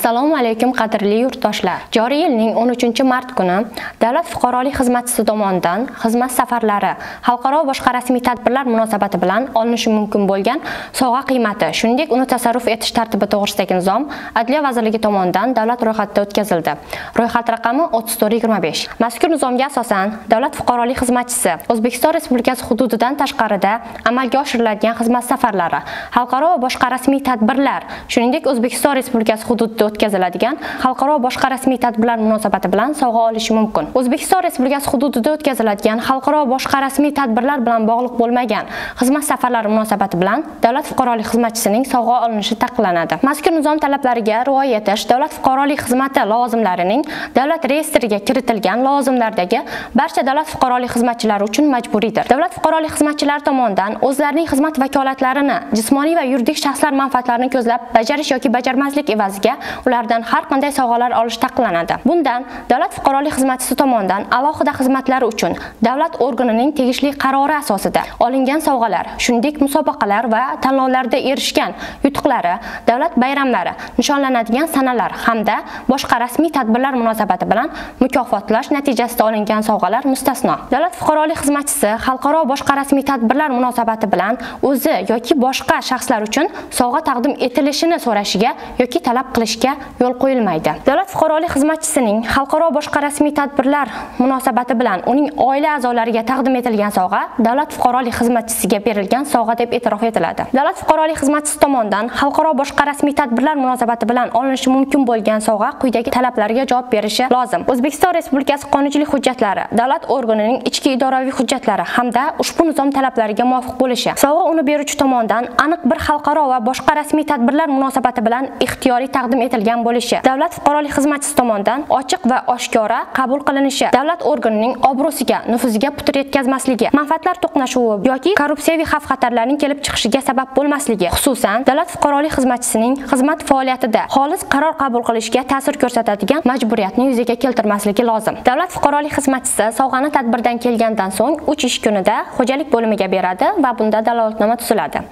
Assalomu alaykum qadrli yurtdoshlar. Joriy yilning 13-mart kuni Davlat fuqarolik xizmatchisi tomonidan xizmat safarlari, xalqaro boshqa rasmiy tadbirlar munosabati bilan olinishi mumkin bo'lgan sovg'a qiymati, shuningdek uni tasarruf etish tartibi to'g'risidagi nizom Adliya vazirligi tomonidan davlat ro'yxatida o'tkazildi. Ro'yxat raqami 3425. Mazkur nizomga asosan Davlat fuqarolik xizmatchisi O'zbekiston Respublikasi hududidan tashqarida amalga oshiriladigan xizmat safarlari, xalqaro va boshqa rasmiy tadbirlar, shuningdek O'zbekiston Respublikasi hududida o'tkaziladigan xalqaro boshqa rasmiy tadbirlar munosabati bilan sovg'a olishi mumkin. O'zbekiston Respublikasi hududida o'tkaziladigan xalqaro boshqa rasmiy tadbirlar bilan bog'liq bo'lmagan xizmat safarlari munosabati bilan davlat fuqarolik xizmatchisining sovg'a olinishi taqiqlanadi. Mazkur nizom talablariga rioya etish davlat fuqarolik xizmati lavozimlarining davlat reyestriga kiritilgan lavozimlardagi barcha davlat fuqarolik xizmatchilari uchun majburiydir. Davlat fuqarolik xizmatchilari tomonidan o'zlarining xizmat vakolatlarini jismoniy va yuridik shaxslar manfaatlarini ko'zlab bajarish yoki bajarmaslik evaziga ulardan har qanday sovg'alar olish taqiqlanadi. Bundan davlat fuqarolik xizmatchisi tomonidan alohida xizmatlari uchun davlat organining tegishli qarori asosida olingan sovg'alar, shuningdek musobaqalar va tanlovlarda erishgan yutuqlari, davlat bayramlari, nishonlanadigan sanalar hamda boshqa rasmiy tadbirlar munosabati bilan mukofotlash natijasida olingan sovg'alar mustasno. Davlat fuqarolik xizmatchisi xalqaro boshqa rasmiy tadbirlar munosabati bilan o'zi yoki boshqa shaxslar uchun sovg'a taqdim etilishini so'rashiga yoki talab qilishga yo'l qo'yilmaydi. Davlat fuqarolik xizmatchisining xalqaro boshqa rasmiy tadbirlar munosabati bilan uning oila a'zolariga taqdim etilgan sovg'a davlat fuqarolik xizmatchisiga berilgan sovg'a deb e'tirof etiladi. Davlat fuqarolik xizmatchisi tomonidan xalqaro boshqa rasmiy tadbirlar munosabati bilan olinishi mumkin bo'lgan sovg'a quyidagi talablarga javob berishi lozim. O'zbekiston Respublikasi qonunchilik hujjatlari, davlat organining ichki idoraviy hujjatlari hamda ushbu nizom talablariga muvofiq bo'lishi. Sovg'a uni beruvchi tomonidan aniq bir xalqaro va boshqa rasmiy tadbirlar munosabati bilan ixtiyoriy taqdim etilgan bo'lishi. Davlat fuqarolik xizmatchisi tomonidan ochiq va oshkora qabul qilinishi. Davlat organining obro'siga, nufuziga putur yetkazmasligi, manfaatlar to'qnashuvi yoki korrupsiyaviy xavf-xatarlarning kelib chiqishiga sabab bo'lmasligi, xususan davlat fuqarolik xizmatchisining xizmat faoliyatida xolis qaror qabul qilishga ta'sir ko'rsatadigan majburiyatni yuzaga keltirmasligi lozim. Davlat fuqarolik xizmatchisi sovg'ani tadbirdan kelgandan so'ng 3 ish kunida xo'jalik bo'limiga beradi va bunda dalolatnoma tuziladi.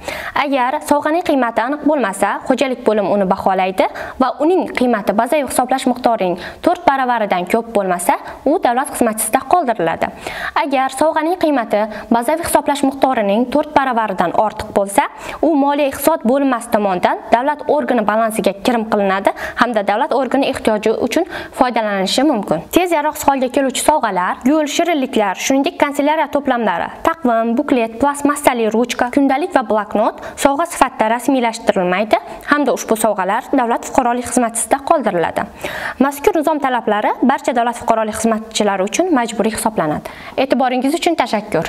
Agar sovg'aning qiymati aniq bo'lmasa, xo'jalik bo'limi uni baholaydi va uning qiymati bazaviy hisoblash miqdorining 4 baravaridan ko'p bo'lmasa, u davlat xizmatchisida qoldiriladi. Agar sovg'aning qiymati bazaviy hisoblash miqdorining 4 baravaridan ortiq bo'lsa, u moliya iqtisod bo'linmasi tomonidan davlat organi balansiga kirim qilinadi hamda davlat organi ehtiyoji uchun foydalanilishi mumkin. Tez yaroqsiz holga keluvchi sovg'alar, gul, shirinliklar, shuningdek kanselyariya to'plamlari, taqvim, buklet, plastmassali ruchka, kundalik va bloknot sovg'a sifatida rasmiylashtirilmaydi hamda ushbu sovg'alar davlat fuqarolik xizmatchisida qoldiriladi. Mazkur nizom talablari barcha davlat fuqarolik xizmatchilari uchun majburiy hisoblanadi. E'tiboringiz uchun tashakkur.